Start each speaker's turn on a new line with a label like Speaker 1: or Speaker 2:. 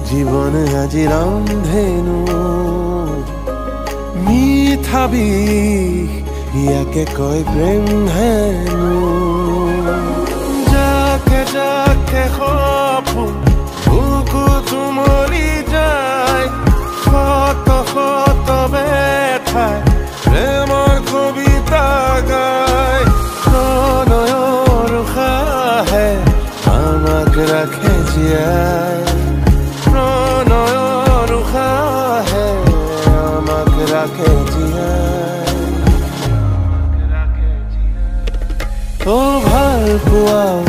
Speaker 1: জীৱন আজি ৰান্ধেনো মিঠা বিষ ইয়াকে কয় প্ৰেম হেনো যাকে যাকে সপোন বুকু চুমৰি যায় শত শত বেঠাই প্ৰেমৰ কবিতা গায় প্ৰণয়ৰ উশাহে আমাক ৰাখে জীয়াই প্ৰণয়ৰ উশাহে আমাক ৰাখে জীয়াই অ ভাল পোৱা